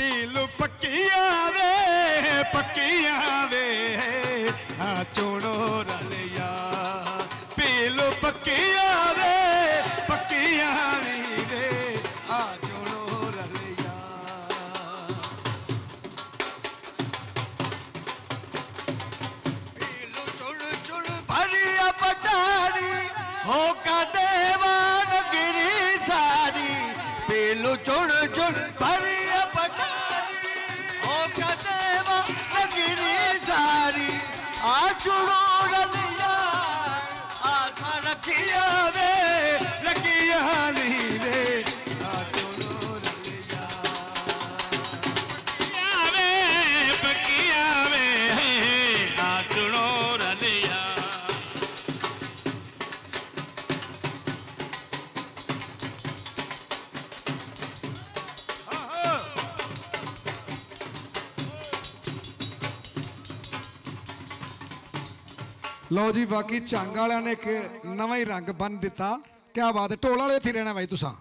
पीलू पक्किया वे आ चुनो रलिया पीलू पक्किया वे आ चुनो रलिया पीलू चुन चुन भरिया पटारी हो का देवान गिरी सारी पीलू चुन चुन भरिया पटारी हो का देवान गिरी सारी आ चुनो रलिया आशा रखिया वे लगिया नहीं रे आ चुनो रलिया पकिया वे आ चुनो रलिया लो जी बाकी झंग वाले ने एक नवा ही रंग बन दिता। क्या बात है, ढोल वाले इत्थे रहना भाई तुसा।